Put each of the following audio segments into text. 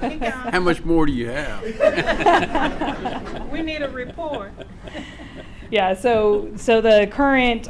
How much more do you have? We need a report. Yeah, so the current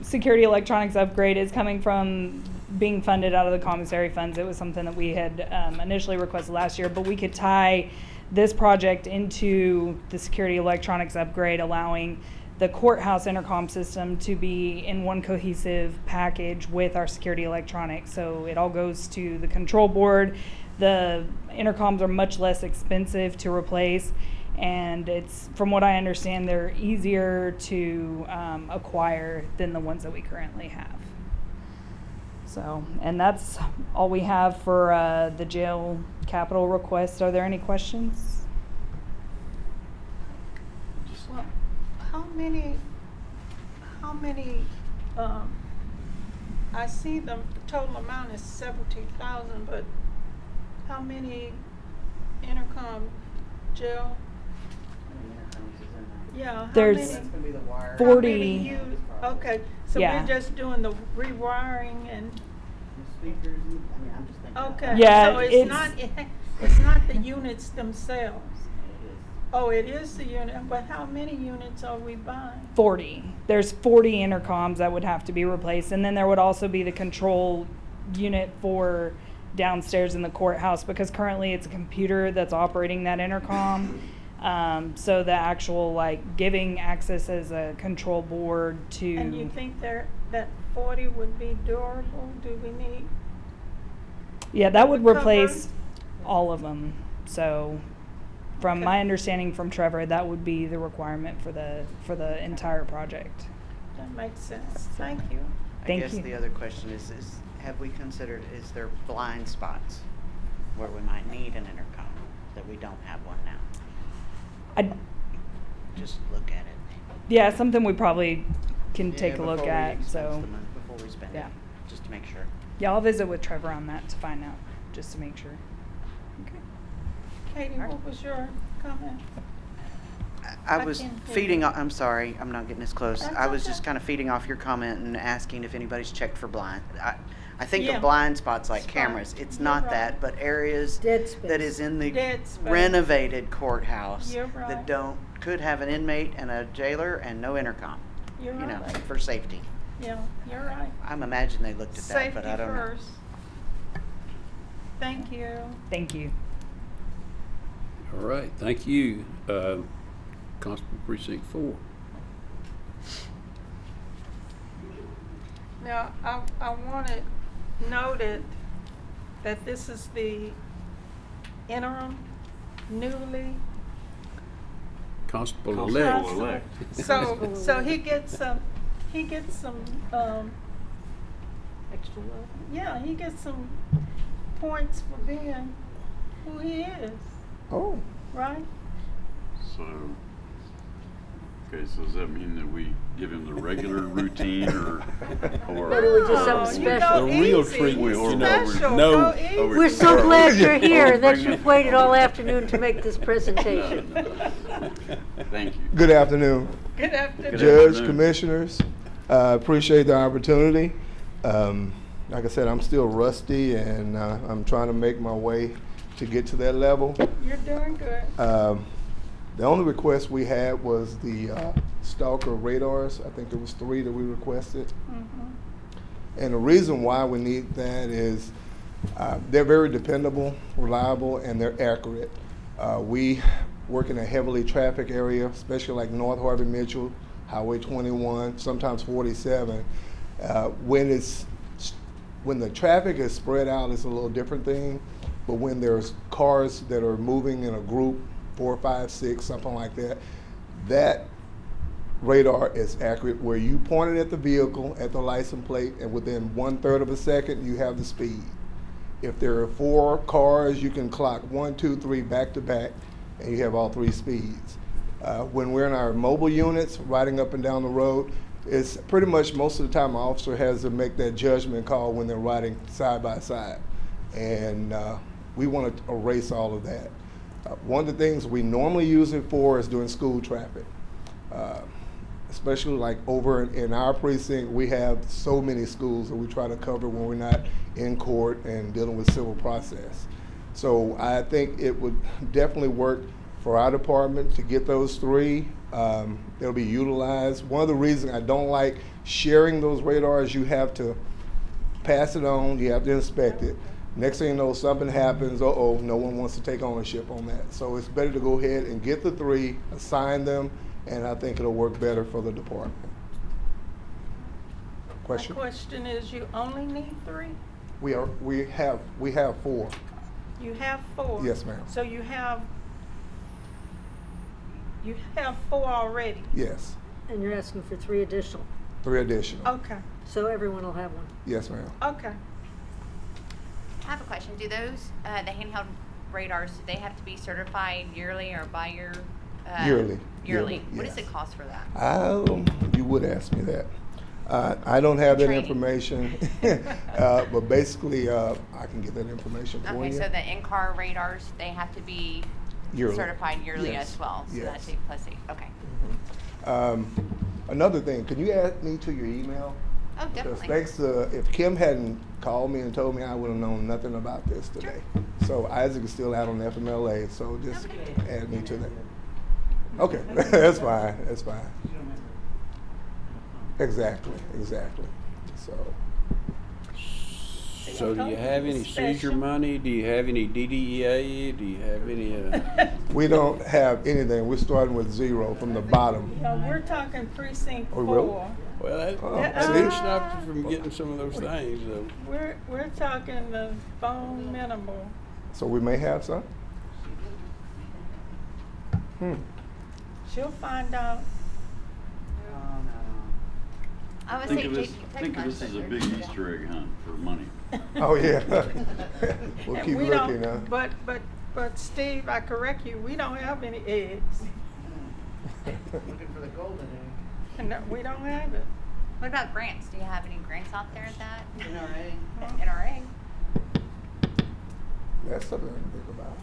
security electronics upgrade is coming from being funded out of the commissary funds. It was something that we had initially requested last year, but we could tie this project into the security electronics upgrade, allowing the courthouse intercom system to be in one cohesive package with our security electronics. So it all goes to the control board. The intercoms are much less expensive to replace, and it's, from what I understand, they're easier to acquire than the ones that we currently have. So, and that's all we have for the jail capital request. Are there any questions? Well, how many, I see the total amount is 70,000, but how many intercom jail? Yeah, how There's many? That's gonna be the wire. 40. Okay, so Yeah. we're just doing the rewiring and, The speakers, I mean, I'm just thinking. okay. Yeah, So it's- it's not the units themselves. It is. Oh, it is the unit, but how many units are we buying? 40. There's 40 intercoms that would have to be replaced, and then there would also be the control unit for downstairs in the courthouse, because currently it's a computer that's operating that intercom. So the actual, like, giving access as a control board to. And you think that 40 would be durable? Do we need? Yeah, that would cover? replace all of them. So, from Okay. my understanding from Trevor, that would be the requirement for the entire project. That makes sense. Thank you. Thank I guess you. the other question is have we considered, is there blind spots where we might need an intercom that we don't have one now? I, Just look at it. yeah, something we probably can Yeah, take a look before we at. expense So, the money, before we spend yeah. it, just to make sure. yeah, I'll visit with Trevor on that to find out, just to make sure. Okay. Katie, what was your comment? I I was can't hear feeding, you. I'm sorry, I'm not getting as close. That's I was okay. just kind of feeding off your comment and asking if anybody's checked for blind. I think Yeah. of blind spots like Spot. cameras. It's You're not right. that, but areas Dead that space. is in the Dead space. renovated courthouse You're right. that could have an inmate and a jailer and no intercom, You're you know, right. for safety. Yeah, you're right. I'm imagining they looked at that, Safety but I don't know. first. Thank you. Thank you. All right, thank you, Constable Precinct 4. Now, I want it noted that this is the interim, newly. Constable-elect. Constable. So he gets some, Extra love. yeah, he gets some points for being who he is, Oh, right? So, okay, so does that mean that we give him the regular routine or? Or do we just something you special? go The real easy. treat, He's you know, special. no- Go Oh, easy. We're so glad you're here that Bring you've it. waited all afternoon to make this presentation. Thank you. good afternoon, Good afternoon. Good Judge, afternoon. Commissioners. Appreciate the opportunity. Like I said, I'm still rusty, and I'm trying to make my way to get to that level. You're doing good. The only request we had was the stalker radars. I think it was 3 that we requested. Mhm. And the reason why we need that is they're very dependable, reliable, and they're accurate. We work in a heavily trafficked area, especially like North Harvey Mitchell, Highway 21, sometimes 47. When the traffic is spread out, it's a little different thing. But when there's cars that are moving in a group, 4, 5, 6, something like that, that radar is accurate where you point it at the vehicle, at the license plate, and within 1/3 of a second, you have the speed. If there are 4 cars, you can clock 1, 2, 3 back to back, and you have all 3 speeds. When we're in our mobile units, riding up and down the road, it's pretty much most of the time, an officer has to make that judgment call when they're riding side by side. And we want to erase all of that. One of the things we normally use it for is doing school traffic. Especially like over in our precinct, we have so many schools that we try to cover when we're not in court and dealing with civil process. So I think it would definitely work for our department to get those 3. They'll be utilized. One of the reasons I don't like sharing those radars, you have to pass it on, you have to inspect it. Next thing you know, something happens, uh-oh, no one wants to take ownership on that. So it's better to go ahead and get the 3, assign them, and I think it'll work better for the department. Question? My question is, you only need 3? We have 4. You have 4? Yes, ma'am. So you have 4 already? Yes, And you're asking for 3 additional, 3 additional. Okay, so everyone will have one. Yes, ma'am. okay. I have a question. Do those, the handheld radars, do they have to be certified yearly or by your? Yearly. Yearly. What yes. does it cost for that? You would ask me that. I don't have that Training. information, but basically, I can get that information for Okay, you. so the in-car radars, they have to be Yearly. certified yearly Yes. as well? So Yes. that's 8 plus 8, okay. Another thing, can you add me to your email? Oh, Because definitely. thanks to, if Kim hadn't called me and told me, I would have known nothing about this today. So Isaac is still out on FMLA, so just Okay. add me to that. Okay, that's fine, that's fine. Exactly. So do you have any seizure money? Do you have any DDEA? Do you have any, We don't have anything, we're starting with 0 from the bottom. No, we're talking precinct Oh, 4. really? well, Oh, that see? didn't stop you from getting some of those things, though. We're talking the bone minimal. So we may have some? She'll find out. I would Think say of this, JP think of this as a big Easter egg hunt for money. Oh, yeah. We'll And keep we looking, don't- huh? But Steve, I correct you, we don't have any eggs. Looking for the golden egg. And we don't have it. What about grants? Do you have any grants out there at that? NRA. NRA? That's something to think about.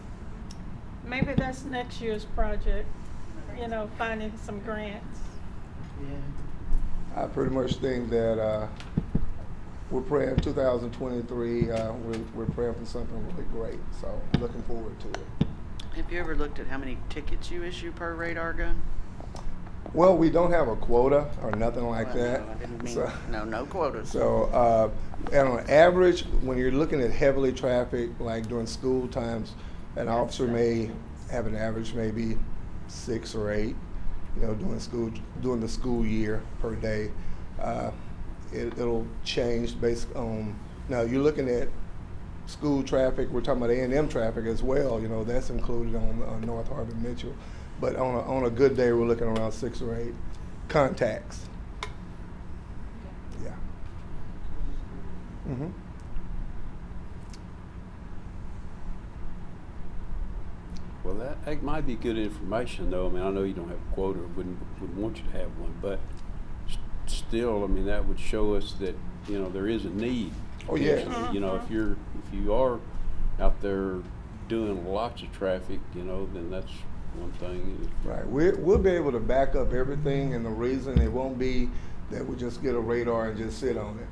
Maybe that's next year's project, finding some grants. I pretty much think that we're praying 2023, we're praying for something really great, so looking forward to it. Have you ever looked at how many tickets you issue per radar gun? Well, we don't have a quota or nothing like Well, that. no, I didn't mean, So- no quotas. So, and on average, when you're looking at heavily trafficked, like during school times, an officer may have an average maybe 6 or 8, during the school year per day. It'll change based on, now you're looking at school traffic, we're talking about A&M traffic as well, that's included on North Harbor Mitchell. But on a good day, we're looking around 6 or 8 contacts. Yeah. Mm-hmm. Well, that might be good information, though. I mean, I know you don't have a quota, or wouldn't want you to have one, but still, I mean, that would show us that, there is a need. Oh, yeah. If you are out there doing lots of traffic, then that's one thing. Right. We'll be able to back up everything, and the reason it won't be that we just get a radar and just sit on it.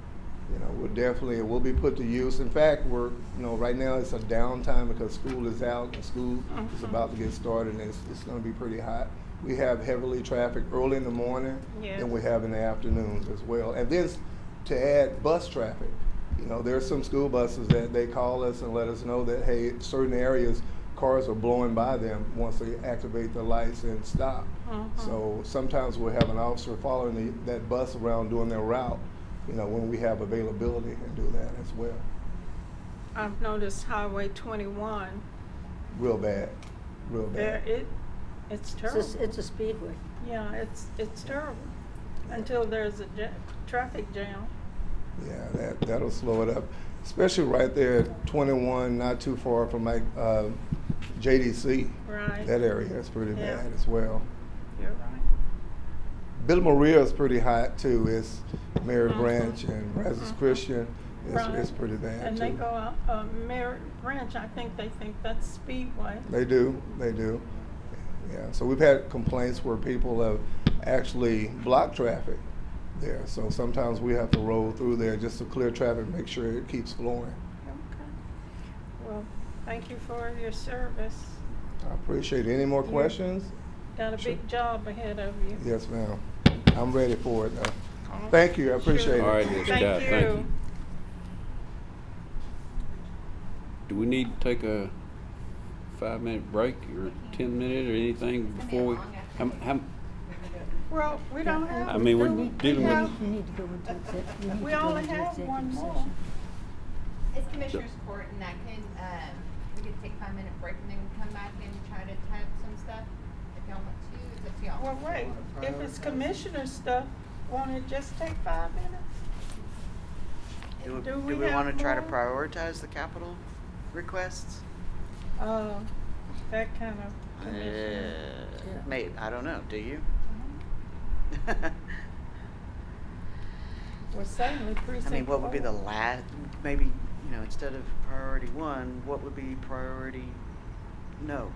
It will be put to use. In fact, right now it's a downtime because school is out and school is about to get started, and it's going to be pretty hot. We have heavily traffic early in the morning, Yes. and we have in the afternoons as well. And then to add bus traffic, there are some school buses that they call us and let us know that, hey, certain areas, cars are blowing by them once they activate the lights and stop. So sometimes we'll have an officer following that bus around doing their route, when we have availability, and do that as well. I've noticed Highway 21, Real bad. it's It's terrible. it's a speedway. Yeah, it's terrible until there's a traffic jam. Yeah, that'll slow it up, especially right there at 21, not too far from JDC. Right. That area is pretty Yeah. bad as well. You're right. Villa Maria is pretty hot too. It's Mary Branch and Brazos Christian. Right. It's pretty bad And too. they go out, Merritt Branch, I think they think that's Speedway. They do. Yeah, so we've had complaints where people have actually blocked traffic there. So sometimes we have to roll through there just to clear traffic, make sure it keeps flowing. Okay. Well, Thank you for your service. I appreciate it. Any more questions? Got a Sure. big job ahead of you. Yes, ma'am. I'm ready for it now. Thank you, I appreciate it. All right, Ms. Scott, thank you. Do we need to take a 5-minute break or 10-minute or anything before we? Well, we don't have. I mean, we're we dealing with- have- You need to go into exec, you need to We go only into have executive one more. session. It's Commissioner's Court, and I can, we could take a 5-minute break and then come back and try to type some stuff if y'all want to. It's up to y'all. Well, wait, if it's commissioner stuff, won't it just take 5 minutes? Do we have want to try to more? prioritize the capital requests? That kind of commissioner. Maybe, I don't know, do you? Well, certainly I precinct. mean, what would be the 4. last, maybe, instead of priority 1, what would be priority no?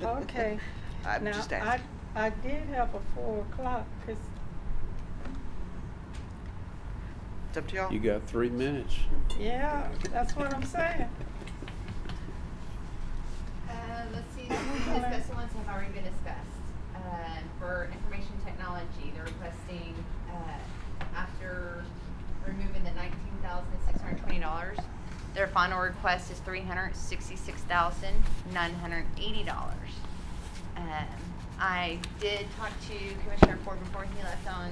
Okay. I'm Now, just asking. I did have a 4 o'clock, 'cause It's up to y'all. You got 3 minutes. yeah, that's what I'm saying. Let's see, the discussed ones have already been discussed. For information technology, they're requesting, after removing the $19,620, their final request is $366,980. I did talk to Commissioner Ford before he left on,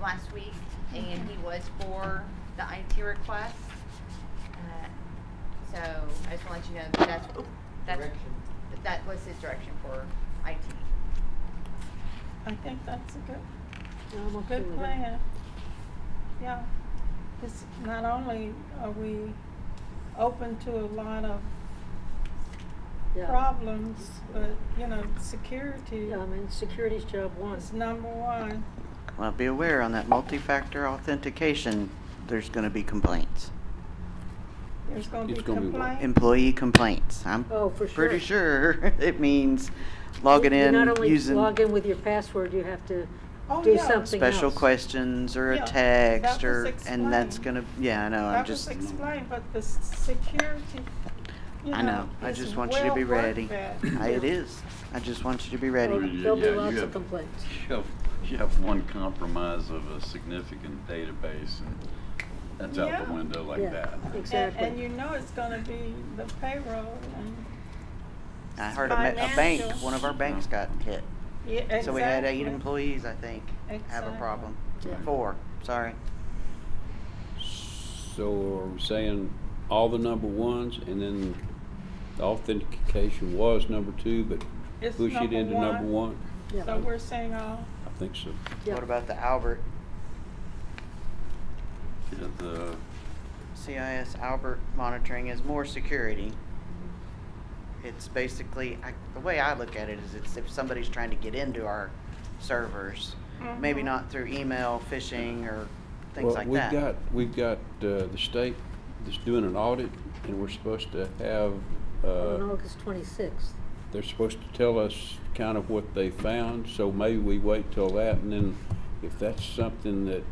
last week, and he was for the IT request. So I just want to let you know that was his direction for IT. I think that's a good, I'm okay good with it. plan. Yeah. It's not only are we open to a lot of Yeah. problems, but, security Yeah, I mean, security's job one. is number one. Well, be aware on that multi-factor authentication, there's going to be complaints. There's gonna be It's gonna be what? complaints. Employee complaints. I'm Oh, for pretty sure. sure it means logging You in not only using log in with your password, you have to Oh, do yeah. something special else. questions or a Yeah, text that was and that's explained. gonna, yeah, I know, I'm That just, was explained, but the security, I know, I is just want you to be well ready. worked at. It is, I just want you to be Oh, ready. There'll be Yeah, you lots of have- complaints. You have one compromise of a significant database, and that's out Yeah. the window like Yeah. that. Exactly. And it's gonna be the payroll and. I heard a bank, financial. one of our banks got hit. Yeah, exactly. So we had 8 employees, I think, have a Exactly. problem. Yeah. 4, sorry. So are we saying all the number ones and then the authentication was number 2, but It's push it into number 1? Yeah. So we're saying all. I think so. Yeah. What about the Albert, Yeah, the, CIS Albert monitoring is more security? It's basically, the way I look at it is it's if somebody's trying to get into our servers, maybe Mhm. not through email, phishing, or things Well, like that. We've got the state that's doing an audit, and we're supposed to have, On August 26th. they're supposed to tell us kind of what they found, so maybe we wait till that, and then if that's something that,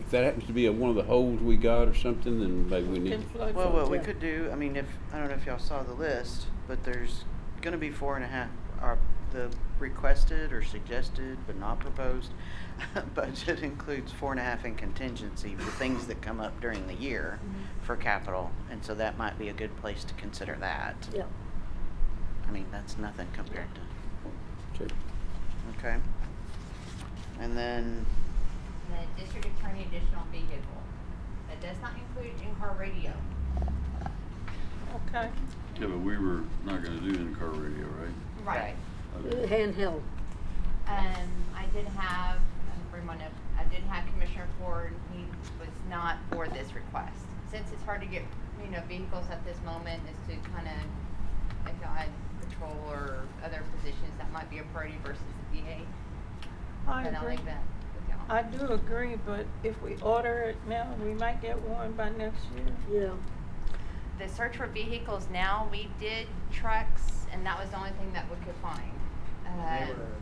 if that happens to be one of the holes we got or something, then maybe we need Can to. flood Well, what we Yeah. could do, I mean, I don't know if y'all saw the list, but there's gonna be 4.5, the requested or suggested but not proposed budget includes 4.5 in contingency for things that come up during the year for capital, and so that might be a good place to consider that. Yeah. I mean, that's nothing compared to, Okay. okay? And then, The district attorney additional vehicle. That does not include in-car radio. Okay. yeah, but we were not gonna do in-car radio, right? Right. Okay. Handheld. I did have, I did have Commissioner Ford, he was not for this request. Since it's hard to get, vehicles at this moment, is to kind of guide patrol or other positions that might be a priority versus the VA. I And I'll agree. leave that with y'all. I do agree, but if we order it now, we might get one by next year. Yeah. The search for vehicles now, we did trucks, and that was the only thing that we could find. They were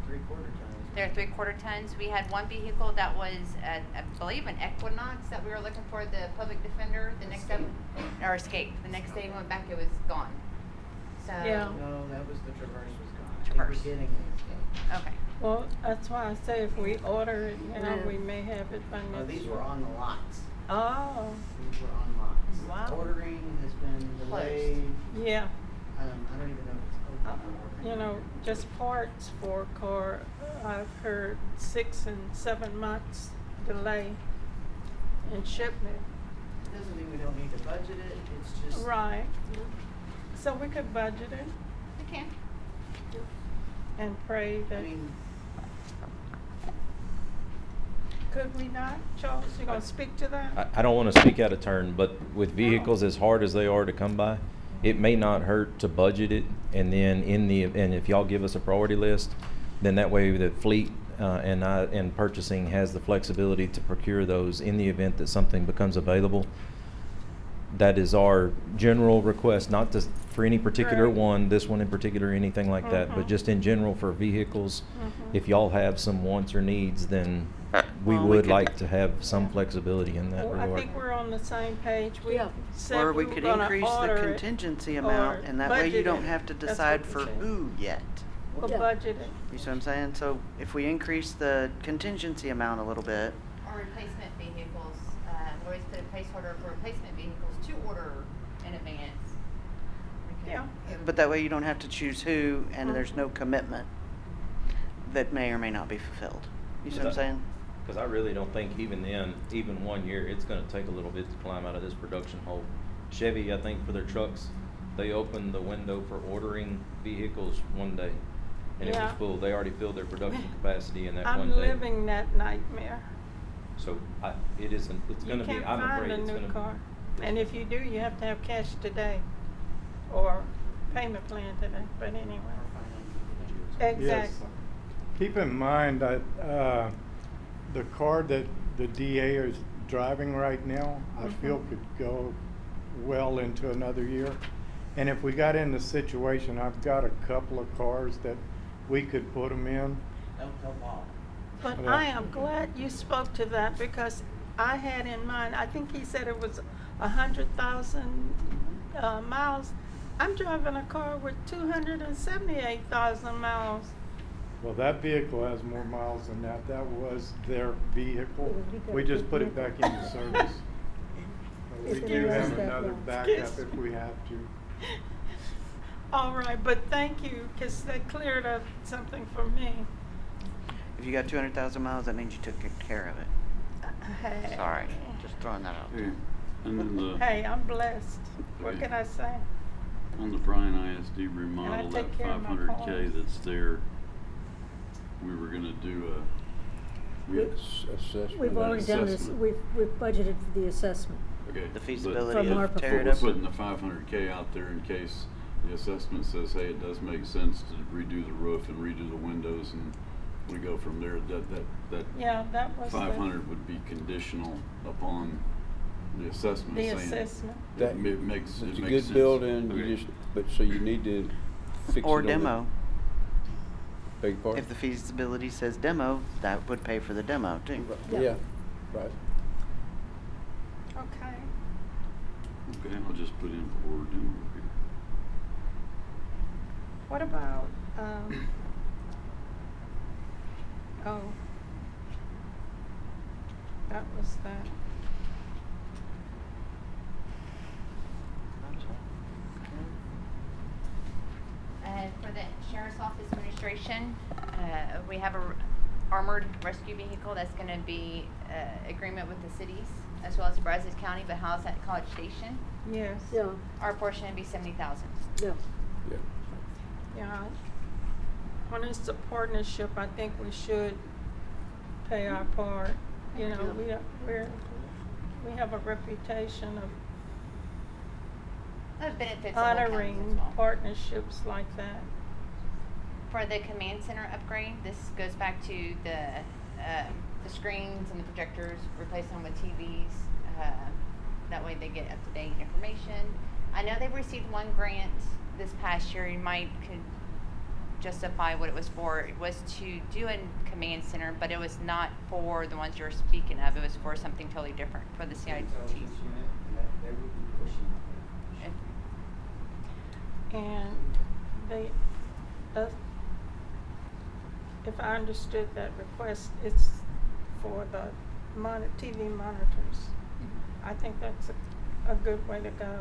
3/4 times They're 3/4 tons. We had one vehicle that was, I believe, an Equinox that we were looking for, the public defender. The next day, or Escape. The next day we went back, it was gone. So. Yeah. No, that was the Traverse was gone. Traverse. They were getting the Escape. Okay. Well, that's why I say if we order it now, Yeah. we may have it by No, next these week. were on the lots. Oh, These were on lots. Wow. Ordering has been delayed. yeah. I don't even know if it's open for ordering. You know, just parts for a car, I've heard 6 and 7 months delay in shipment. Doesn't mean we don't need to budget it, it's just. Right. So we could budget it We can. and pray I that, mean, could we not? Charles, you gonna speak to that? I don't want to speak out of turn, but with vehicles as hard as they are to come by, it may not hurt to budget it, and then and if y'all give us a priority list, then that way the fleet and purchasing has the flexibility to procure those in the event that something becomes available. That is our general request, not to, for any particular Right. one, this one in particular, anything like that, but Mhm. just in general for vehicles. Mhm. If y'all have some wants or needs, then we Well, we would could- like to have some flexibility in that Well, I regard. think we're on the same page. We Yeah. said or we were could gonna increase the order it contingency amount, or and that way you budget don't it. have to That's decide what we for said. who yet. Or Yeah. budget it. You see what I'm saying? So if we increase the contingency amount a little bit, Or replacement vehicles. We always put a placeholder for replacement vehicles to order in advance. We can- Yeah. but that way you don't have to choose who, and there's Mhm. no commitment that may or may not be fulfilled. You see what I'm saying? Because I really don't think even then, even 1 year, it's gonna take a little bit to climb out of this production hole. Chevy, I think for their trucks, they opened the window for ordering vehicles one day. And it was Yeah. full. They already filled their production capacity in that one I'm day. living that nightmare. So it isn't, it's You gonna be, can't I'm find afraid a it's new gonna. car. And if you do, you have to have cash today or payment plan today, but anyway. Exactly. Yes. Keep in mind that the car that the DA is driving right now, I feel could go well into another year. And if we got in the situation, I've got a couple of cars that we could put them in. Don't help all. But Yeah. I am glad you spoke to that because I had in mind, I think he said it was 100,000 miles. I'm driving a car with 278,000 miles. Well, that vehicle has more miles than that. That was their vehicle. We got We a just good put it vehicle. back into service. We If it do lasts have that another long. backup Excuse if we have to. All right, but thank you because that cleared up something for me. If you got 200,000 miles, that means you took good care of it. Hey. Sorry, just throwing that out Hey, there. and then the, Hey, I'm blessed. What Right. can I say? on the Bryan ISD remodel, that take care of my 500K cars. that's there, we were gonna do Assessment. We've already done this, assessment. we've budgeted for the assessment. okay. The but- feasibility From of ARPA tear it But up. we're putting the 500K out there in case the assessment says, hey, it does make sense to redo the roof and redo the windows, and we go from there. That Yeah, that was 500 would be conditional upon the assessment the saying. assessment. That- It makes It's a sense. good building, Okay. you just, but so you need to fix it Or on the- demo. Beg your pardon? If the feasibility says demo, that would pay for the demo too. Yeah, right. Okay. Okay, I'll just put in for demo here. What about, oh, that was that. For the Sheriff's Office Administration, we have a armored rescue vehicle that's gonna be, agreement with the cities as well as Brazos County, but housed at College Station. Yes. Yeah, Our portion would be 70,000. yeah. Yeah. Yeah. When it's a partnership, I think we should pay our part. You know, we have a reputation of That benefits all counties as honoring well. partnerships like that. For the command center upgrade, this goes back to the screens and the projectors, replace them with TVs. That way they get up-to-date information. I know they received one grant this past year. You might could justify what it was for. It was to do a command center, but it was not for the ones you're speaking of. It was for something totally different, for the CIT. And they, if I understood that request, it's for the TV monitors. I think that's a good way to go.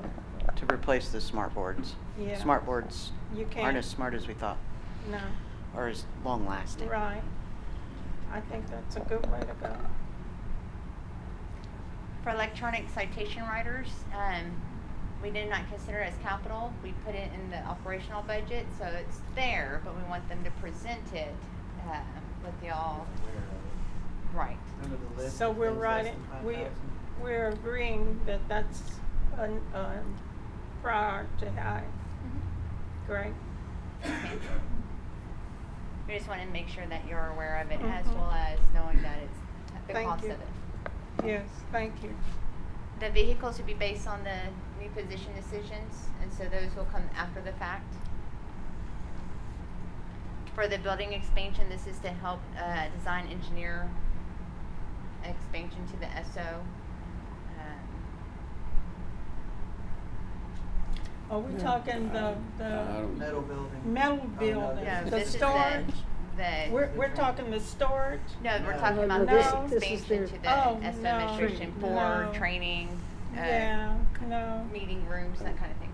To replace the smart boards. Yeah. Smart boards You can't. aren't as smart as we thought, No, or as long lasting. right. I think that's a good way to go. For electronic citation writers, we did not consider it as capital. We put it in the operational budget, so it's there, but we want them to present it with y'all. Right. So we're writing, we're agreeing that that's a priority high. Great. We just want to make sure that you're aware of it, as Mhm. well as knowing that it's the Thank cost you. of it. Yes, thank you. The vehicles would be based on the new position decisions, and so those will come after the fact. For the building expansion, this is to help design engineer expansion to the SO. Are we talking the Metal building. metal no, building, No, the this is storage? the We're talking the storage? no, we're No. talking No, about no, the this is expansion to the Oh, SO no. administration for No. training, Yeah, no. meeting rooms, that kind of thing.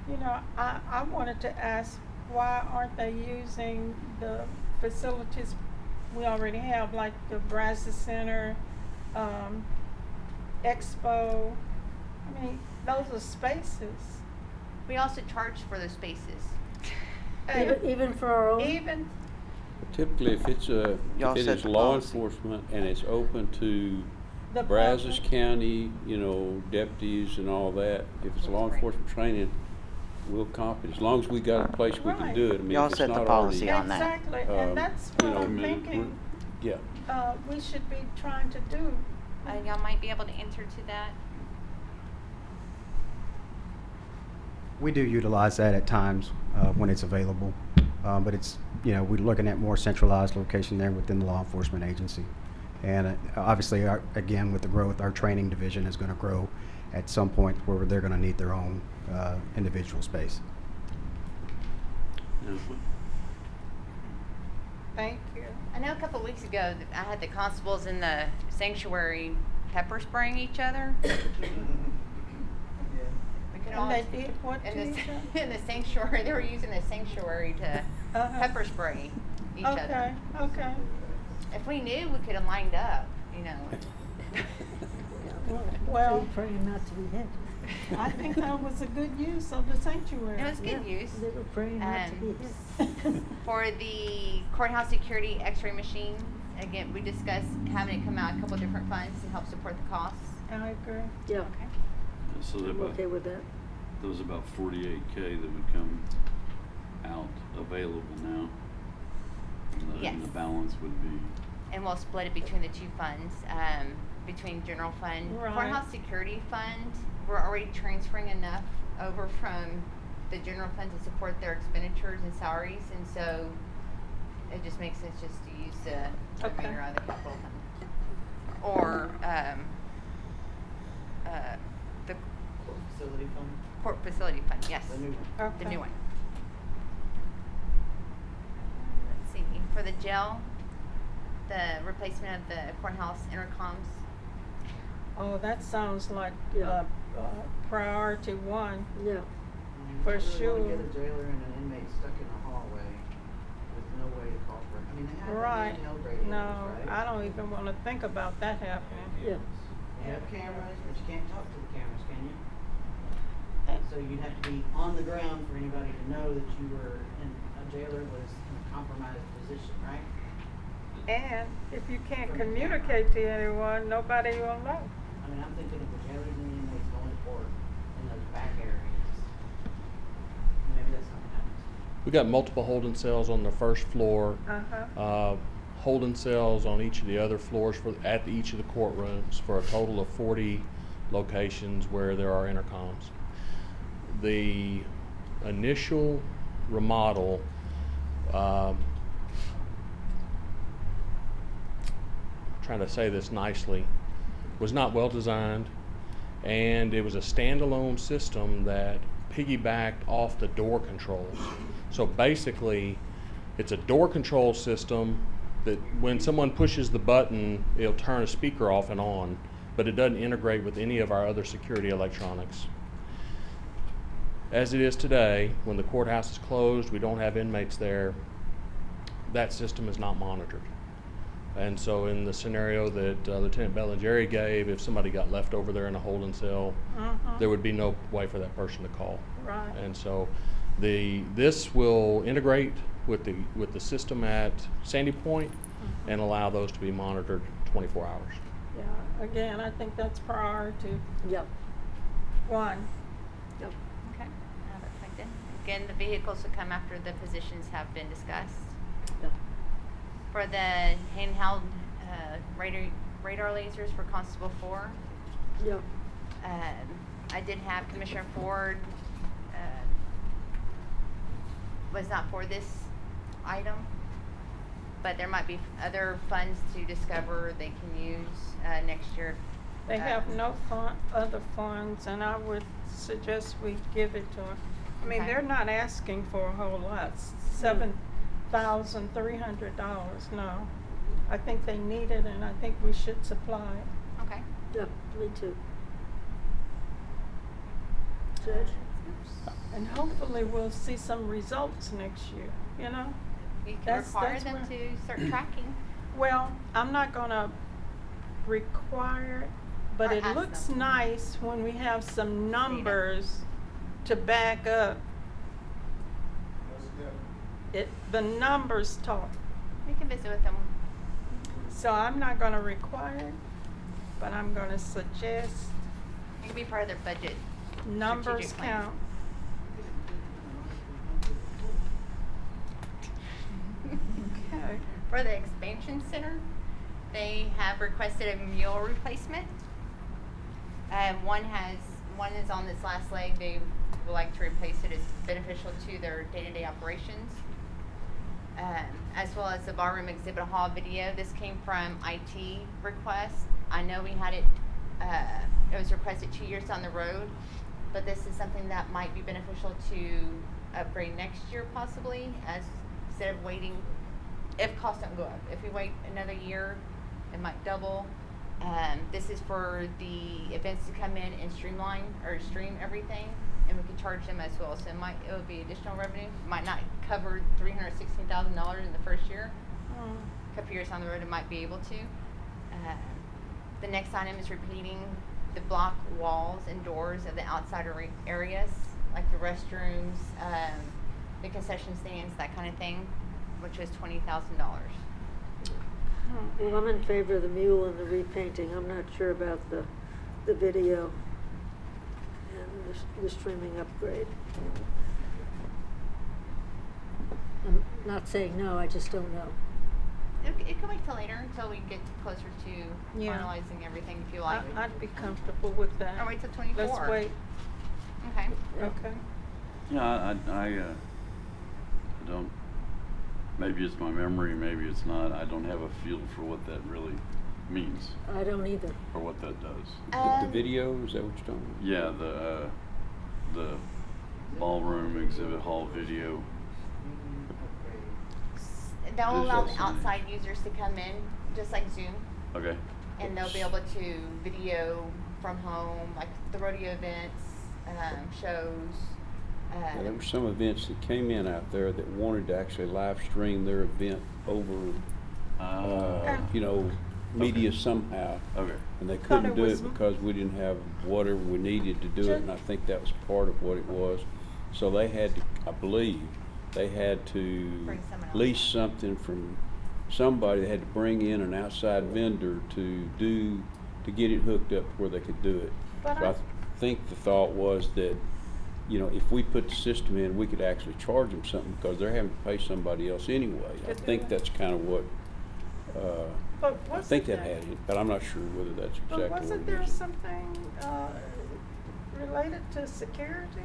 You know, I wanted to ask, why aren't they using the facilities we already have, like the Brazos Center, Expo? I mean, those are spaces. We also charge for those spaces. Even for our own? Even, Typically, if it's Y'all if it set is the law policy. enforcement and it's open to The Brazos public. County, deputies and all that, if it's law Right. enforcement training, we'll comp it, as long as we got a place we can Right. do it. I mean, Y'all if it's set the not policy already, on that. exactly, and that's what I'm thinking, Yeah. we should be trying to do. Y'all might be able to answer to that. We do utilize that at times when it's available, but it's, we're looking at more centralized location there within the law enforcement agency. And obviously, again, with the growth, our training division is going to grow at some point where they're going to need their own individual space. Thank you. I know a couple of weeks ago that I had the constables in the sanctuary pepper spraying each other. We could all, And they did what to in each the, other? in the sanctuary, they were using the sanctuary to Uh-huh. pepper spray each Okay, other. okay. If we knew, we could have lined up, Well, Praying not to be hit. I think that was a good use of the sanctuary. It was good Yeah, use. They were praying not to be hit. For the courthouse security x-ray machine, again, we discussed having it come out a couple different funds to help support the costs. I agree. Yeah, Okay. So I'm okay with that. there was about 48K that would come out available now. Yes. And the balance would be, And we'll split it between the two funds, between general fund. Right. Courthouse security fund, we're already transferring enough over from the general fund to support their expenditures and salaries, and so it just makes sense just to use the Okay. remainder out of the capital fund. Or, the Facility fund, court facility fund, yes. the new one. The Okay. new one. Let's see, for the jail, the replacement of the courthouse intercoms. Oh, that sounds like, Yeah. priority one. Yeah. For Really sure. wanna get a jailer and an inmate stuck in a hallway with no way to call for it. I mean, they have Right. handheld radios, No, right? I don't even wanna think about that happening. Yeah. They have cameras, but you can't talk to the cameras, can you? Eh. So you'd have to be on the ground for anybody to know that you were in, a jailer was in a compromised position, right? And if you can't From the camera. communicate to anyone, nobody will know. I mean, I'm thinking of the jailers and the inmates going to court in those back areas. Maybe that's something happens. We got multiple holding cells on the first floor, Uh-huh. holding cells on each of the other floors at each of the courtrooms for a total of 40 locations where there are intercoms. The initial remodel trying to say this nicely, was not well designed, and it was a standalone system that piggybacked off the door controls. So basically, it's a door control system that when someone pushes the button, it'll turn a speaker off and on, but it doesn't integrate with any of our other security electronics. As it is today, when the courthouse is closed, we don't have inmates there, that system is not monitored. And so in the scenario that Lieutenant Bellingeri gave, if somebody got left over there in a holding cell, there would be no way for that person to call. Right. And so this will integrate with the system at Sandy Point and allow those to be monitored 24 hours. Yeah, again, I think that's priority Yep. one. Yep. Okay, perfect. Again, the vehicles will come after the positions have been discussed. Yep. For the handheld radar lasers for Constable 4, Yep. I did have Commissioner Ford was not for this item, but there might be other funds to discover they can use next year. They have no other funds, and I would suggest we give it to them. I mean, Okay. they're not asking for a whole lot, $7,300, no. I think they need it, and I think we should supply it. Okay. Yep, me too. Judge? And hopefully we'll see some results next year, you know? You can That's require them where- to start tracking. Well, I'm not gonna require it, but Or it ask looks them. nice when we have some numbers to back up. The numbers talk. We can visit with them. So I'm not gonna require it, but I'm gonna suggest It can be part of their budget. numbers strategic plan. count. Okay. For the expansion center, they have requested a mule replacement. One is on this last leg. They would like to replace it. It's beneficial to their day-to-day operations. As well as the barroom exhibit hall video. This came from IT request. I know we had it, it was requested 2 years down the road, but this is something that might be beneficial to upgrade next year possibly, as instead of waiting, if costs don't go up. If we wait another year, it might double. This is for the events to come in and streamline or stream everything, and we can charge them as well. So it would be additional revenue. Might not cover $316,000 in the first year. A couple years down the road, it might be able to. The next item is repeating the block walls and doors of the outside areas, like the restrooms, the concession stands, that kind of thing, which was $20,000. Well, I'm in favor of the mule and the repainting. I'm not sure about the video and the streaming upgrade. I'm not saying no, I just don't know. It can wait till later, until we get closer to Yeah. finalizing everything, if you like. I'd be comfortable with that. Or wait till 24. Let's wait. Okay. Okay. Yeah, I don't, maybe it's my memory, maybe it's not. I don't have a feel for what that really means I don't either. or what that does. The video, is that what you're talking about? Yeah, the ballroom exhibit hall video. They'll allow the Visuals. outside users to come in, just like Zoom, Okay. and they'll be able to video from home, like the rodeo events, shows. Now, there were some events that came in out there that wanted to actually live stream their event over, you know, media somehow. Okay. And they Thought couldn't it do was it because we didn't have whatever we needed to do it, and I think that was part of what it was. So they had to, I believe, they had to Bring someone else. lease something from somebody. They had to bring in an outside vendor to get it hooked up to where they could do it. But So I think the thought was that, you know, if we put the system in, we could actually charge them something because they're having to pay somebody else anyway. I think that's kind of what, But I wasn't think that there- had it, but I'm not sure whether that's exactly But what wasn't it there is. something related to security?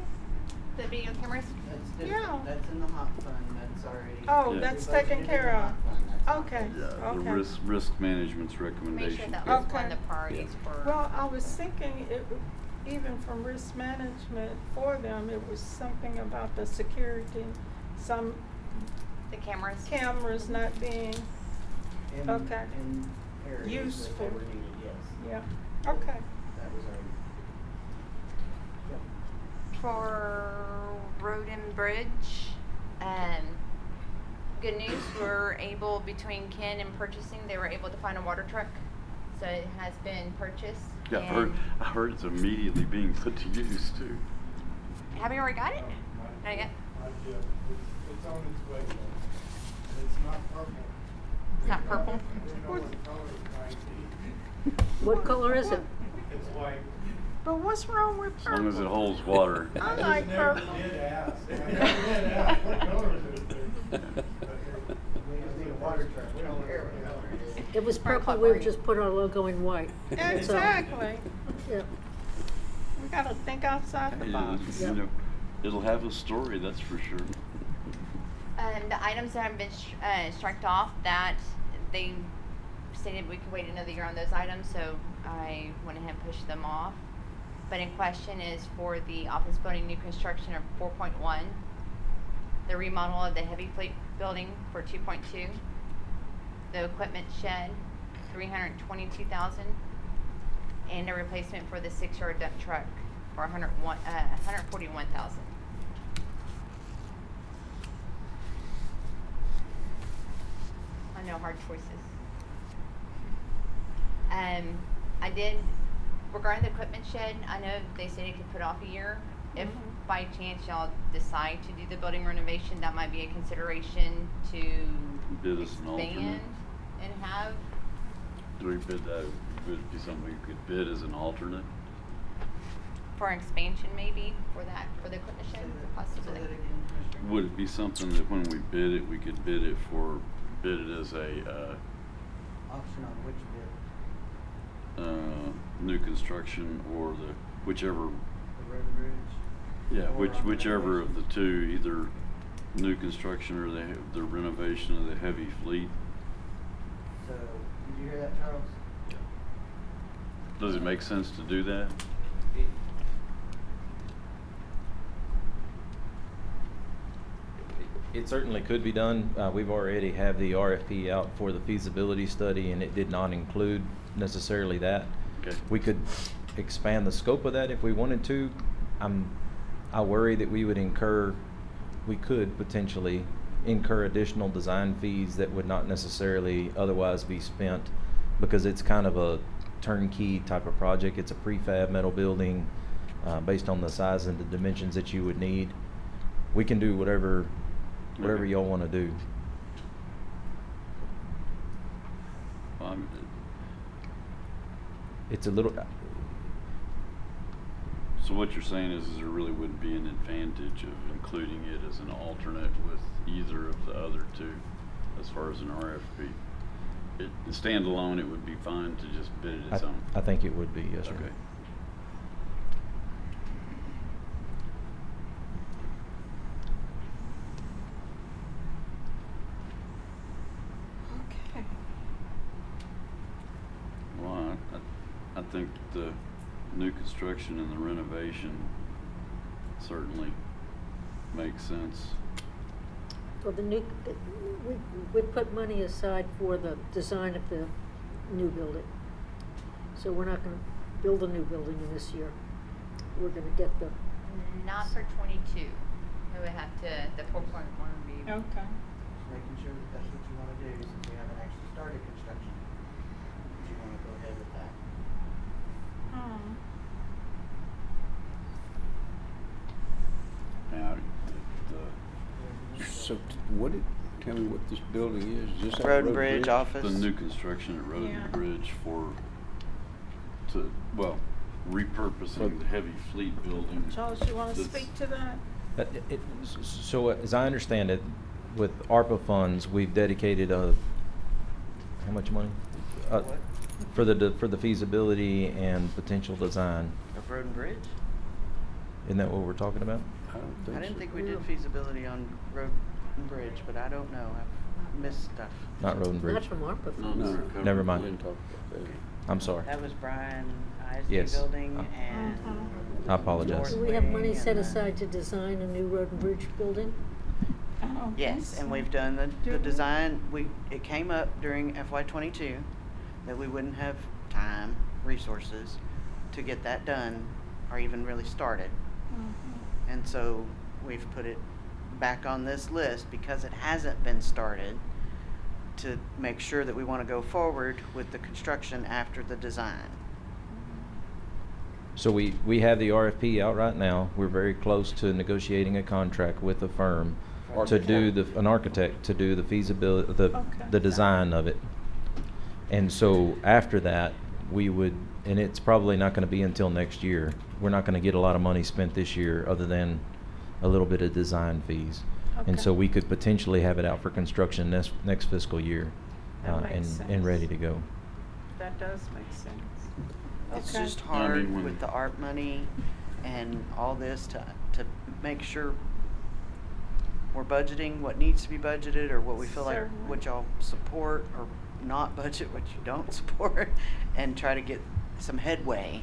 The video cameras? That's Yeah. different, that's in the hot fund, that's already. Oh, Yeah. that's budgeted taken in the care hot of. fund, that's not Okay. budgeted. Yeah, the Okay. risk management's Make sure recommendation. that was one Okay. of the priorities for. Well, I was thinking, even from risk management for them, it was something about the security, some The cameras? cameras not being, In- Okay. In areas that Useful. they were needed, yes. yeah, okay. That was already. Yep. For Road and Bridge, good news, we're able, between Ken and purchasing, they were able to find a water truck. So it has been purchased. Yeah, I heard it's immediately being put to use too. Have you already got it? Not yet? Not yet. It's on its way though. It's not purple. It's not purple? I don't know what color it might be. What color is it? It's white. But what's wrong with As purple? long as it holds water. I like Never purple. did ask. I never did ask what color is it? We just need a water truck, we don't care what color it is. It was Or purple, color. we just put our logo in white. That's all. Exactly. Yeah. We gotta think outside the box. You know, it'll have a story, that's for sure. The items that have been struck off, that they stated we could wait another year on those items, so I went ahead and pushed them off. But in question is for the office building new construction of 4.1, the remodel of the heavy fleet building for 2.2, the equipment shed, 322,000, and a replacement for the 6-yard dump truck for 141,000. I know, hard choices. I did, regarding the equipment shed, I know they said it could put off a year. If by chance y'all decide to do the building renovation, that might be a consideration to Bid as an alternate. expand and have. Do we bid that? Would it be something we could bid as an alternate? For an expansion maybe, for that, for the equipment shed, Say possibly. that again, Commissioner. Would it be something that when we bid it, we could bid it as a, Option on which bid, new construction or whichever, the road and bridge? yeah, Or on whichever of the renovation? two, either new construction or the renovation of the heavy fleet. So, did you hear that, Charles? Does it make sense to do that? It certainly could be done. We've already have the RFP out for the feasibility study, and it did not include necessarily that. Okay. We could expand the scope of that if we wanted to. I worry that we could potentially incur additional design fees that would not necessarily otherwise be spent, because it's kind of a turnkey type of project. It's a prefab metal building based on the size and the dimensions that you would need. We can do whatever Okay. y'all want to do. Well, It's a little, so what you're saying is there really wouldn't be an advantage of including it as an alternate with either of the other two as far as an RFP? Standalone, it would be fine to just bid it its own? I think it would be, yes, sir. Okay. Okay. Well, I think the new construction and the renovation certainly makes sense. For the new, we put money aside for the design of the new building. So we're not gonna build a new building in this year. We're gonna get the, Not for 22. It would have to, the 4.1 would be. Okay. Just making sure that that's what you wanna do, since we haven't actually started construction. If you wanna go ahead with that. Now, tell me what this building is. Is this that Road and Bridge office. The new construction at Road Yeah. and Bridge repurposing the heavy fleet building. Charles, you wanna That's- speak to that? So as I understand it, with ARPA funds, we've dedicated how much money? What? For the feasibility and potential design. Of road and bridge? Isn't that what we're talking about? I didn't so. think we did feasibility on road and bridge, but I don't know. I've missed stuff. Not Road and Not Bridge. from ARPA No, funds. no. Never We mind. didn't talk about that. I'm sorry. That was Brian ISD Yes. building and. I apologize. Do we have money North set Wing aside to design a new road and bridge building? I don't think Yes, and so. we've done Do the we? design, it came up during FY22 that we wouldn't have time, resources to get that done or even really started. Mhm. And so we've put it back on this list because it hasn't been started to make sure that we want to go forward with the construction after the design. So we have the RFP out right now. We're very close to negotiating a contract with a firm to do an architect to do the feasibility, the Okay. design of it. And so after that, we would, and it's probably not gonna be until next year. We're not gonna get a lot of money spent this year other than a little bit of design fees. And Okay. so we could potentially have it out for construction next fiscal year, That makes and sense. ready to go. That does make sense. It's Okay. just I hard mean, when- with the art money and all this to make sure we're budgeting what needs to be budgeted or what we feel like, Certainly. what y'all support or not budget what you don't support and try to get some headway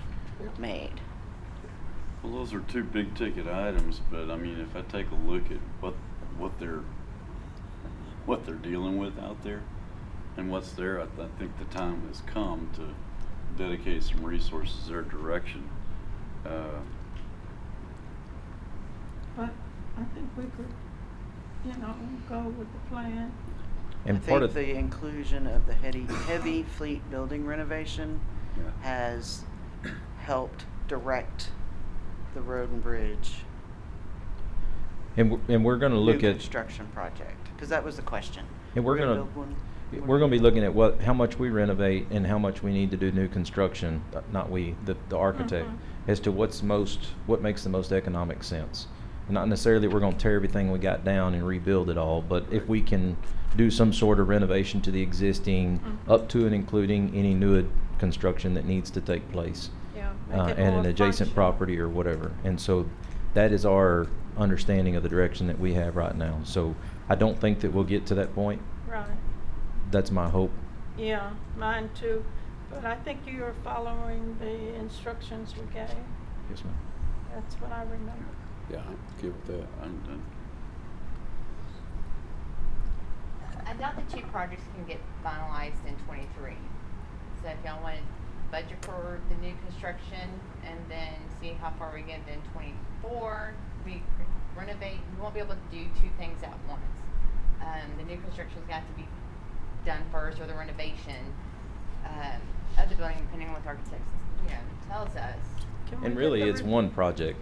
made. Well, those are two big ticket items, but I mean, if I take a look at what they're dealing with out there and what's there, I think the time has come to dedicate some resources their direction. But I think we could, go with the plan. And I part think of the inclusion of the heavy fleet building renovation Yeah. has helped direct the road and bridge and we're gonna look new at. construction project, because that was the question. And we're gonna, build one? we're gonna be looking at how much we renovate and how much we need to do new construction, not we, the architect, Mhm. as to what makes the most economic sense. Not necessarily we're gonna tear everything we got down and rebuild it all, but if we can do some sort of renovation to the existing, Mhm. up to and including any new construction that needs to take place. Yeah, make it And more an adjacent functional. property or whatever. And so that is our understanding of the direction that we have right now. So I don't think that we'll get to that point. Right. That's my hope. Yeah, mine too. But I think you are following the instructions we gave. Yes, ma'am. That's what I remember. Yeah, I'm good with that. I doubt the two projects can get finalized in '23. So if y'all want to budget for the new construction and then see how far we get in '24, we renovate, we won't be able to do two things at once. The new construction's got to be done first, or the renovation of the building, depending on what the architect, tells us. Can we And get really, the it's re- one project,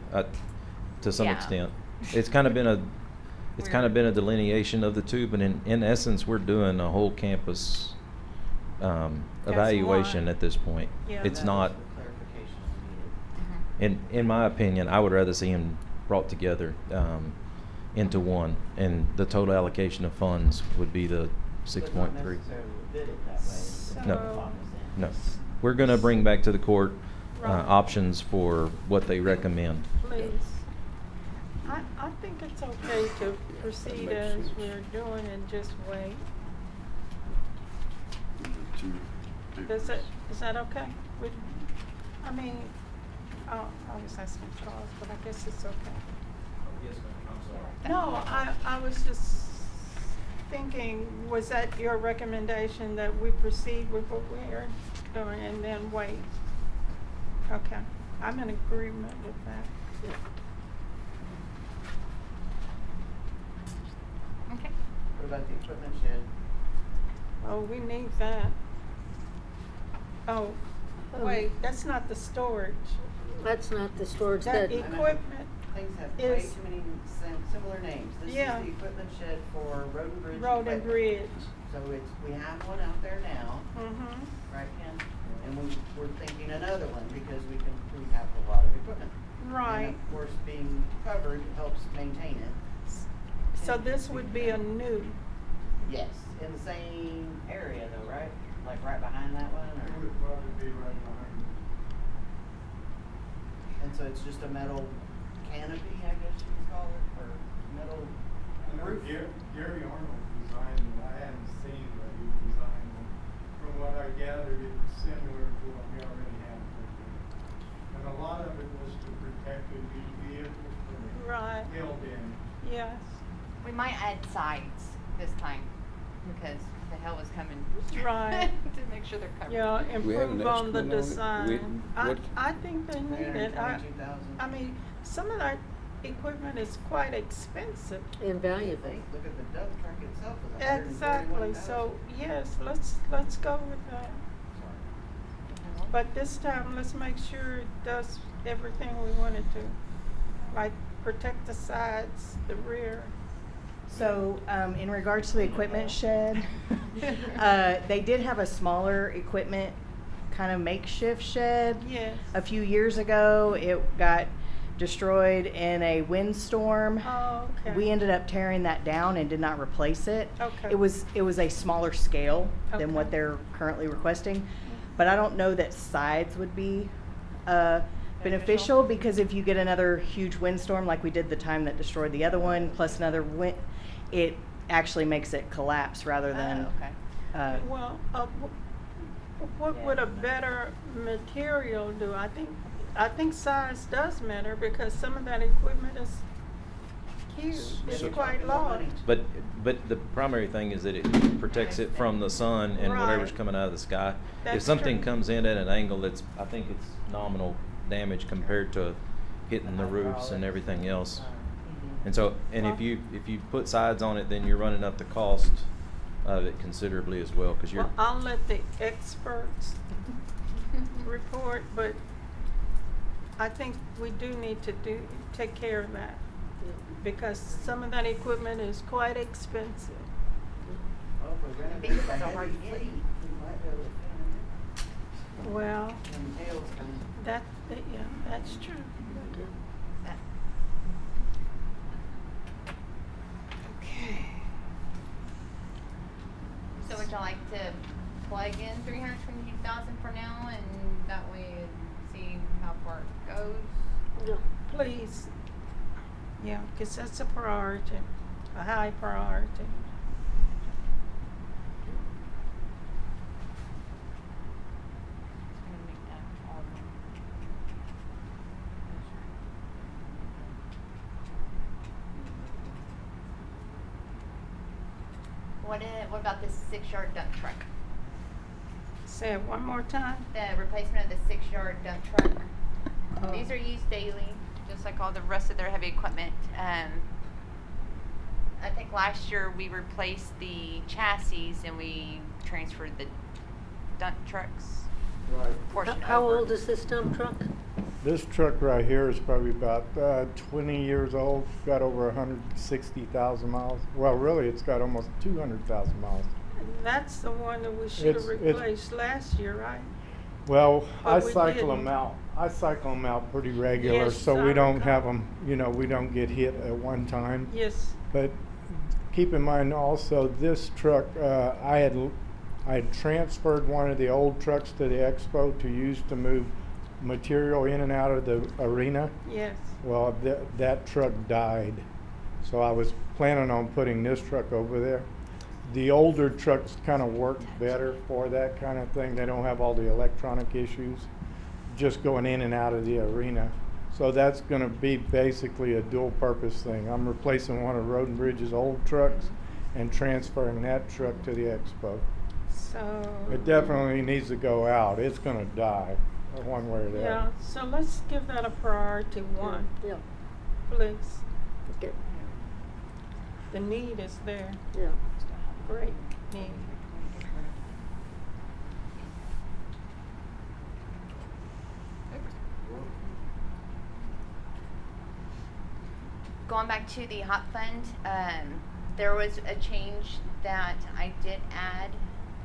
to some Yeah. extent. It's kind of been a delineation of the two, but in essence, we're doing a whole campus evaluation one. at this point. Yeah. It's That not, was the clarification we needed. Mhm. in my opinion, I would rather see them brought together into one, and the total allocation of funds would be the 6.3. But not necessarily bid it that way. No. So- No, we're gonna bring back to the court Right. options for what they recommend. Please. I think it's okay to proceed makes as sense. we're doing and just wait. Is that okay? I mean, I was asking Charles, but I guess it's okay. Yes, ma'am, I'm sorry. No, I was just thinking, was that your recommendation that we proceed with what we're doing and then wait? Okay, I'm in agreement with that. Okay. What about the equipment shed? Oh, we need that. Oh, wait, that's not the storage. That's not the storage, That that, equipment Things have way is- too many similar names. This is Yeah. the equipment shed for road and bridge. road and equipment. bridge. So we have one out there now, Mm-hmm, right, Ken? And we're thinking another one because we have a lot of equipment. right. And of course, being covered helps maintain it. So this would be a new, Yes, in the same area though, right? Like right behind that one, or? It would probably be right behind. And so it's just a metal canopy, I guess you would call it, or metal roof? Gary Arnold designed it. I hadn't seen what he designed. From what I gathered, it's similar to what we already have. And a lot of it was to protect the new vehicles from Right. hail damage. Yes. We might add sides this time because the hail was coming. Right. To make sure they're covered. Yeah, We have an improve on the estimate on it? design. What- I think they need it. I 322,000. mean, some of that equipment is quite expensive. And valuable. Look at the dump truck itself is Exactly, so, yes, let's go with that. But this time, let's make sure it does everything we want it to. Like, protect the sides, the rear. So, in regards to the equipment shed, they did have a smaller equipment kind of makeshift shed. Yes. A few years ago, it got destroyed in a windstorm. Oh, okay. We ended up tearing that down and did not replace it. Okay. It was a smaller scale than what Okay. they're currently requesting. But I don't know that sides would be beneficial because if you get another huge windstorm like we did the time that destroyed the other one, plus another wind, it actually makes it collapse rather than. Okay. Well, what would a better material do? I think size does matter because some of that equipment is huge. It's So- quite large. But the primary thing is that it protects it from the sun and whatever's Right. coming out of the sky. If That's something true. comes in at an angle I think it's nominal damage compared to hitting the roofs and everything else. And so, and if you put sides on it, then you're running up the cost of it considerably as well, because you're. Well, I'll let the experts report, but I think we do need to take care of that because some of that equipment is quite expensive. Well, if we're Because renovating it's a hard heavy fleet. fleet, we might be able to fit in Well, there. When hail's coming. yeah, that's true. That- Okay. So would y'all like to plug in 322,000 for now and that way see how far it goes? Yeah. Please. Yeah, because that's a priority, a high priority. I'm gonna make that all of them. What about this 6-yard dump truck? Say it one more time. The replacement of the 6-yard dump truck. Oh. These are used daily, just like all the rest of their heavy equipment. I think last year we replaced the chassis and we transferred the dump trucks portion How over. old is this dump truck? This truck right here is probably about 20 years old, got over 160,000 miles. Well, really, it's got almost 200,000 miles. And that's the one that we should have It's- replaced last year, right? Well, I But we cycle them didn't. out. I cycle them out pretty regular, Yes, so I we don't recall. have them, we don't get hit at one time. Yes. But keep in mind also, this truck, I had transferred one of the old trucks to the expo to use to move material in and out of the arena. Yes. Well, that truck died, so I was planning on putting this truck over there. The older trucks kind of work better for that kind of thing. They don't have all the electronic issues, just going in and out of the arena. So that's going to be basically a dual-purpose thing. I'm replacing one of Road and Bridge's old trucks and transferring that truck to the expo. So. It definitely needs to go out. It's going to die, one way or the Yeah, other. so let's give that a priority one, Yeah, please. okay, The need is there, yeah. great need. Going back to the hot fund, there was a change that I did add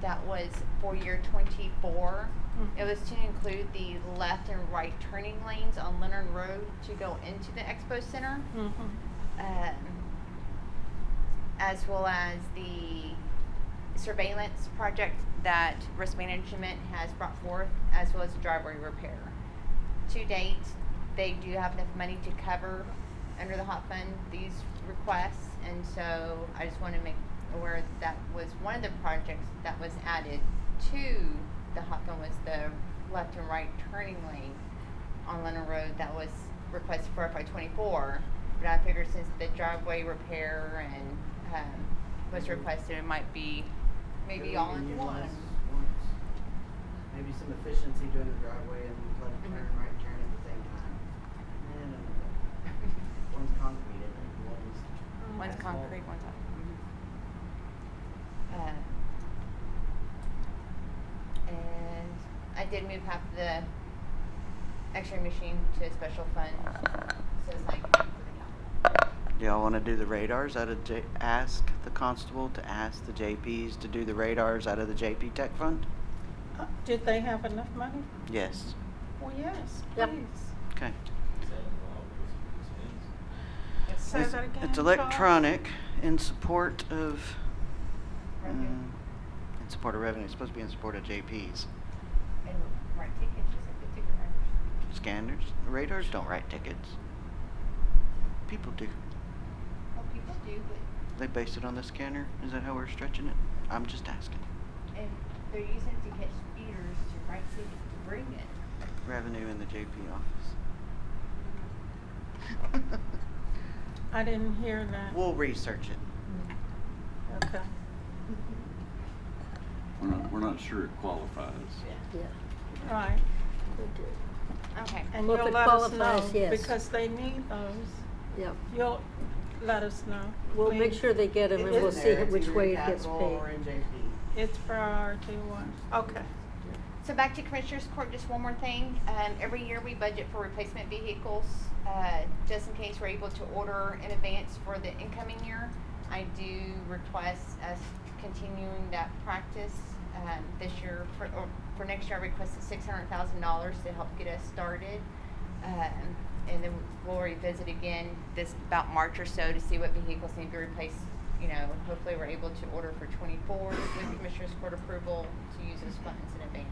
that was for year 24. It was to include the left and right turning lanes on Leonard Road to go into the expo center, as well as the surveillance project that risk management has brought forth, as well as driveway repair. To date, they do have enough money to cover under the hot fund these requests, and so I just want to make aware that was one of the projects that was added to the hot fund was the left and right turning lane on Leonard Road that was requested for FY24. But I figured since the driveway repair and was requested, it might be maybe all in one. Maybe some efficiency doing the driveway and left turn, right turn at the same time. No. One's concrete, I think, One's asphalt. concrete, one's not. And I did move half of the X-ray machine to a special fund, so it's like for the capital. Do y'all want to do the radars out of ask the constable to ask the JPs to do the radars out of the JP Tech Fund? Did they have enough money? Yes. Well, yes, Yep. please. Okay. Say that again, It's Charles? electronic in support of Revenue. in support of revenue. It's supposed to be in support of JPs. And write tickets, just like the ticket writers. Scanners, radars don't write tickets. People do. Well, people do, but They base it on the scanner. Is that how we're stretching it? I'm just asking. and they're using it to catch speeders to write tickets to bring it. Revenue in the JP office. I didn't hear that. We'll research it. Okay. We're not sure it qualifies. Yeah, Right. we do. Okay. And Well, if you'll it let us know, qualifies, yes. because they need those. Yep. You'll let us know. We'll make please. sure they get them, and we'll see which way it gets Capital or paid. in JP. It's priority one. Okay. So back to Commissioners Court, just one more thing. Every year we budget for replacement vehicles, just in case we're able to order in advance for the incoming year. I do request us continuing that practice. This year, for next year, I requested $600,000 to help get us started. And then we'll revisit again this about March or so to see what vehicles need to be replaced. You know, hopefully we're able to order for 24 with Commissioners Court approval to use those funds in advance.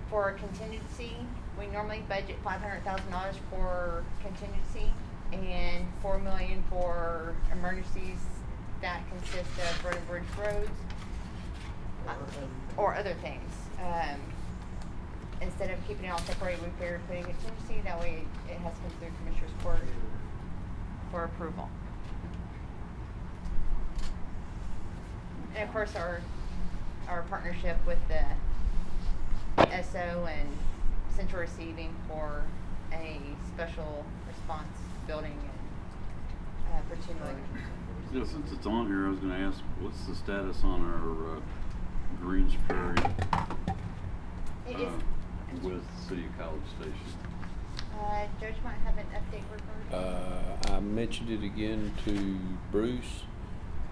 For contingency, we normally budget $500,000 for contingency and $4 million for emergencies that consist of road and bridge roads or other things. Instead of keeping it all separated, we figured putting contingency, that way it has to come through Commissioners Court for approval. And of course, our partnership with the SO and Central Receiving for a special response building and for $2 million. Yeah, since it's on here, I was gonna ask, what's the status on our Greens Prairie It is, with City College Station? Judge might have an update regarding. I mentioned it again to Bruce.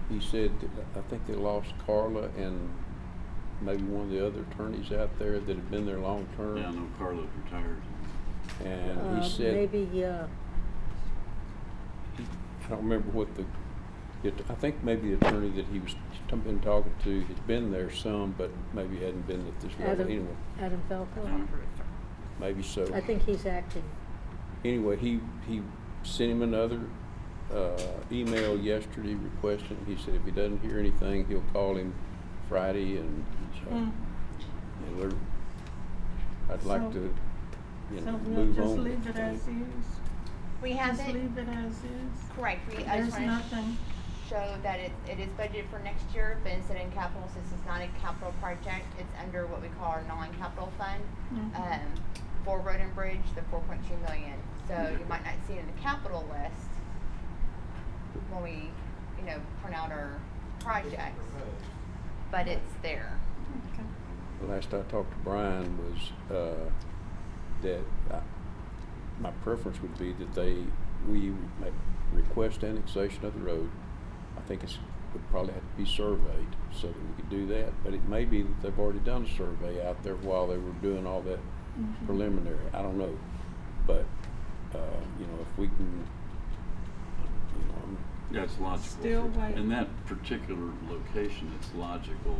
He said, I think they lost Carla and maybe one of the other attorneys out there that had been there long term. Yeah, I know Carla's retired. And he said, Maybe, I don't remember what I think maybe the attorney that he was been talking to has been there some, but maybe hadn't been at this level anyway. Adam Falco. Maybe so. I think he's acting. Anyway, he sent him another email yesterday requesting. He said if he doesn't hear anything, he'll call him Friday, and I'd like So- to, So we'll move just on. leave it as is? We have Just it. leave it as is? Correct. I There's just want nothing. to show that it is budgeted for next year, but instead in capital, since it's not a capital project, it's under what we call our non-capital fund. Mhm. For Road and Bridge, the 4.2 million. So you might not see it in the capital list when we, print out our projects, but it's there. Okay. The last I talked to Brian was that my preference would be that we request annexation of the road. I think would probably have to be surveyed so that we could do that, but it may be that they've already done a survey out there while they were doing all that preliminary. I don't know, but if we can, Yeah, it's logical. Still waiting. In that particular location, it's logical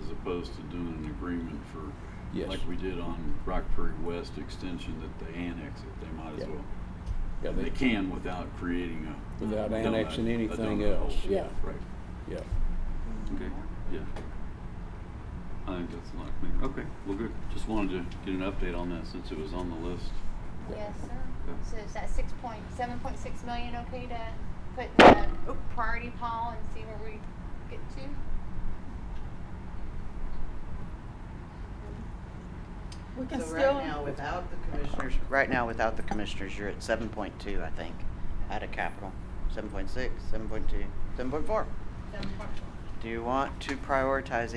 as opposed to doing an agreement for Yes. like we did on Rock Prairie West Extension, that they annex it, they might as Yeah. well. Yeah, They can without creating a. Without donut- annexing a anything donut else. hole. Yeah. Right, Yeah. okay, yeah. I think that's a lot cleaner. Okay, well, good. Just wanted to get an update on that since it was on the list. Yes, sir. Yeah. So is that 7.6 million okay to put in the priority pile and see where we get to? We can So still. right now, without the commissioners, you're at 7.2, I think, out of capital. 7.6, 7.2, 7.4. 7.4. Do you want to prioritize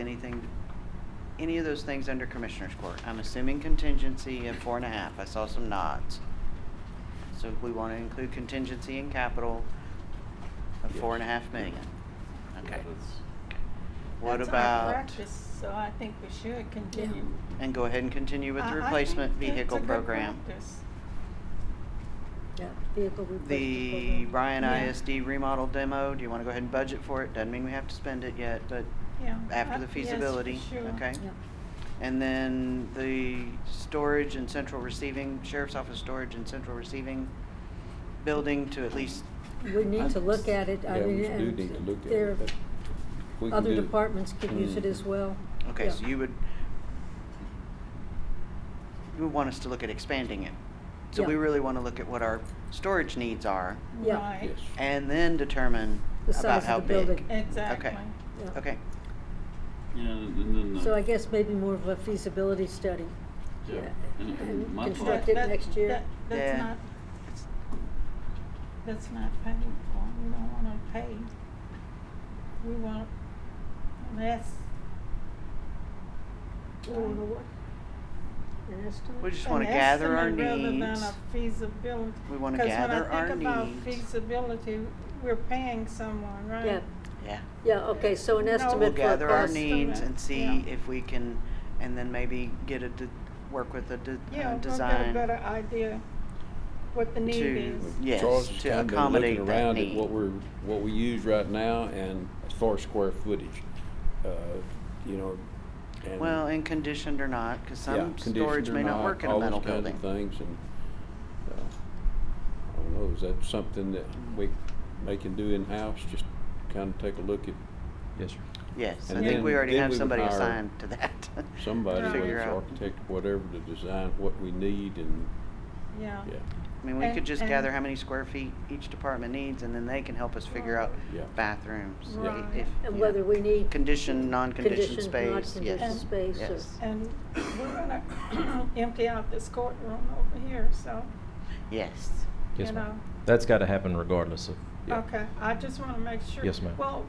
any of those things under Commissioners Court? I'm assuming contingency at 4.5. I saw some nods. So we want to include contingency in capital of Yes. 4.5 million. Okay. That's- What That's our about, practice, so I think we should continue. and go ahead and continue with the I replacement think vehicle it's a good program. practice. Yeah, vehicle replacement The program. Bryan Yeah. ISD remodel demo, do you want to go ahead and budget for it? Doesn't mean we have to spend it yet, but Yeah. after the Yes, for feasibility, sure. okay? Yeah. And then the storage and central receiving, sheriff's office storage and central receiving building to at least, We need to look at it, I Yeah, mean, we do and need to look at there, it. but we can other do it. departments could use it as well. okay, Yeah. so you would want us to look at expanding it. So Yeah. we really want to look at what our storage needs are Yeah. Right. Yes. and then determine The about size how of the big. building. Exactly. Yeah. Okay, Yeah, and then. So I guess maybe more of a feasibility study. Yeah, and And my construct thought, it next year. That's Yeah. not, that's not paid for. We don't wanna pay. We want less. We wanna what? An estimate? we just An want to gather our estimate rather needs. than a feasibility. We wanna gather our Because when I think about needs. feasibility, we're paying someone, right? Yeah, Yeah. yeah, okay, so an No, We'll estimate for a gather our cost. needs and see Yeah. if we can, and then maybe get work with a Yeah, we'll get a design. better idea what the need to- is. Yes, Charles has to kind of been accommodate looking that around need. at what we use right now and as far as square footage, you know, and. Well, and conditioned or not, because yeah, some storage conditioned or may not work in a all metal those kinds building. of things, and, I don't know, is that something that they can do in-house, just kind of take a look at Yes, sir. Yes, I And think then- we already then have we would somebody hire assigned to that. somebody, Right. whether Figure it's out. architect or whatever, to design what we need and, Yeah. yeah. I mean, we And- could just and- gather how many square feet each department needs, and then they can help us figure out Yeah. bathrooms. Right. And whether we need Conditioned, non-conditioned conditioned, space, non-conditioned yes. space, or. Yes. And we're gonna empty out this courtroom over here, so, Yes. Yes, you ma'am. know. That's got to happen regardless of. Yeah. Okay, I just wanna make sure. Yes, ma'am. Well,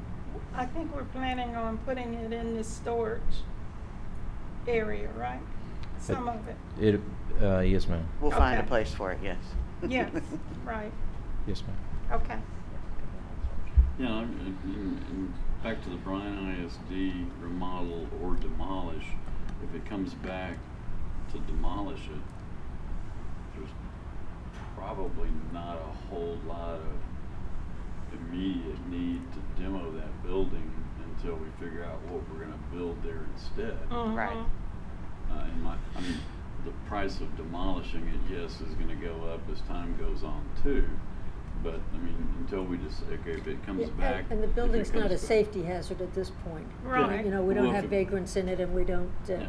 I think we're planning on putting it in this storage area, right? Some of it. It, yes, ma'am. We'll find a Okay. place for it, yes. Yes, right, Yes, ma'am. okay. yeah, and back to the Bryan ISD remodel or demolish, if it comes back to demolish it, there's probably not a whole lot of immediate need to demo that building until we figure out what we're gonna build there instead. Right. Mhm. I mean, the price of demolishing it, yes, is gonna go up as time goes on too. But, I mean, until we just, okay, if it comes Yeah, back. and the if it building's not comes a back- safety hazard at this point. Right. You know, we don't Well, if have it- vagrants in it and we don't, Yeah.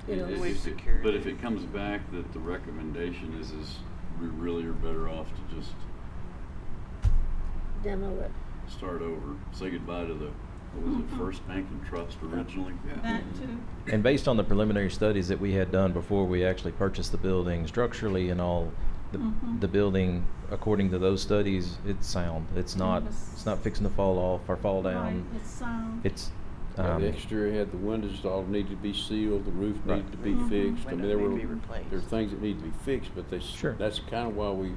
you know. If We've it- secured But it. if it comes back that the recommendation is we really are better off to just Demo it. start over, say goodbye to the, what was it, First Bank and Trust originally? That too. And based on the preliminary studies that we had done before we actually purchased the building, structurally and all, the building, according to those studies, it's sound. It's not fixing to fall off or fall Right, down. it's sound. It's, Yeah, the exterior had the windows all needed to be sealed, the roof Right. needed to be Mhm. fixed. I mean, Windows there need to were, be replaced. there are things that need to be fixed, but Sure. that's kind of why we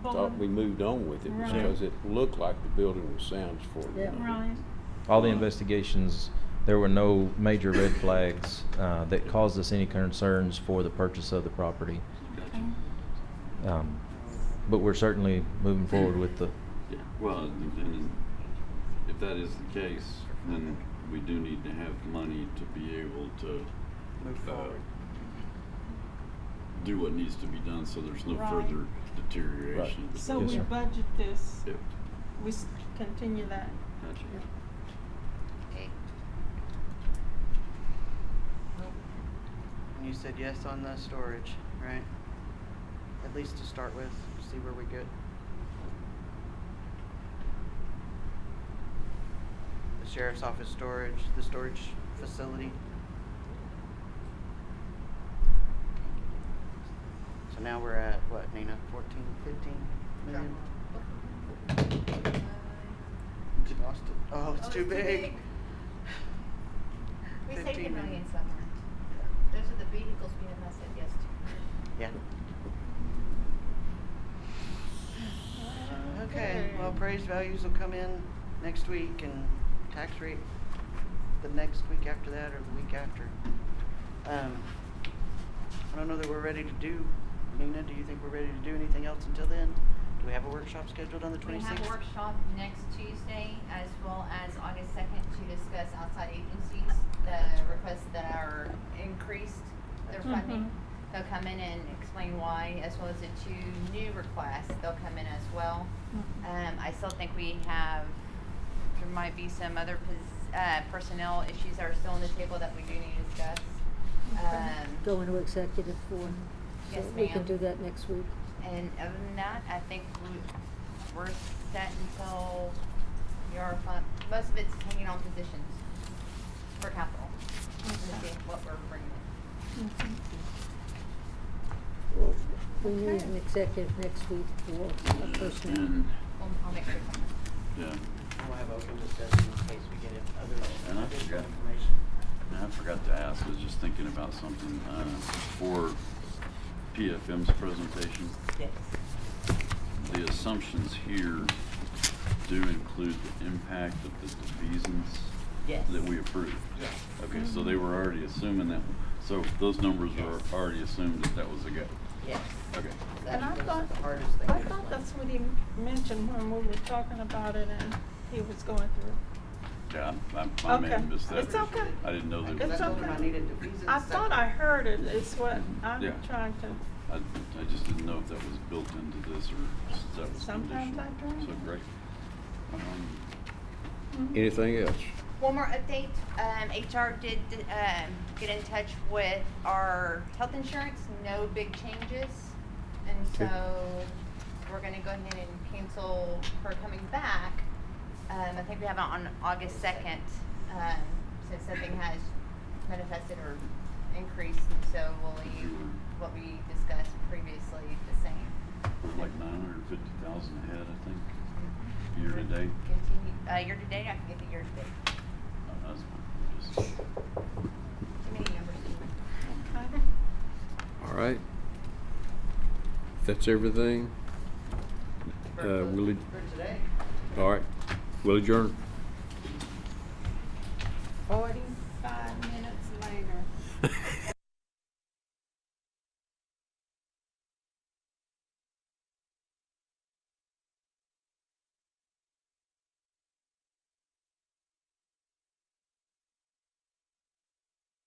thought we moved on with it, was Right. because it looked like the building was sound as far as. Yeah. Right. all the investigations, there were no major red flags that caused us any concerns for the purchase of the property. Okay. But we're certainly moving forward with the, Yeah, well, and if that is the case, then we do need to have money to be able to Move forward. do what needs to be done so there's no Right. further deterioration. of the So Yes, we sir. budget this, Yep. we continue that. Gotcha. Okay. And you said yes on the storage, right? At least to start with, see where we get. The sheriff's office storage, the storage facility. So now we're at what, Nina? 14, 15 million? Lost it. Oh, it's too big. We saved 15 $1 million million. somewhere. Those are the vehicles we have said yes to. Yeah. Okay, well, appraised values will come in next week and tax rate the next week after that or the week after. I don't know that we're ready to do, Nina, do you think we're ready to do anything else until then? Do we have a workshop scheduled on the 26th? We have a workshop next Tuesday as well as August 2nd to discuss outside agencies, the requests that are increased their funding. They'll come in and explain why, as well as the 2 new requests, they'll come in as well. I still think there might be some other personnel issues that are still on the table that we do need to discuss. Go into executive for, Yes, so we can ma'am. do that next week. And other than that, I think we're set until most of it's hanging on positions for capital. We'll see what we're bringing in. Well, we need an executive next week for personnel. And, I'll make sure. yeah, We'll have open discussion in case we get And I additional forgot. information. and I forgot to ask, I was just thinking about something, for PFM's presentation. Yes. The assumptions here do include the impact of the divisions Yes. that we approved. Yes. Okay, so they were already assuming that, so those numbers were Yes. already assumed that was a go. Yes. Okay. And I That was thought, the hardest thing. I to thought explain. that's what he mentioned when we were talking about it and he was going through. Yeah, I may have Okay. missed that. It's okay. I didn't know that. It's I told him I okay. needed divisions I thought I heard it, it's what I'm Yeah. trying to, I just didn't know if that was built into this or if that was Sometimes conditional. I don't. So great. Anything else? One more update, HR did, get in touch with our health insurance, no big changes. And Okay. so we're gonna go ahead and cancel her coming back. I think we have it on August 2nd, since nothing has manifested or increased, and so we'll leave what we discussed previously the same. We're like 950,000 ahead, I think, year to date. Continue, year to date, I can get the year to date. That's fine. Just- Too many numbers. okay. All right. If that's everything, we'll, For today. all right, we'll adjourn. 40.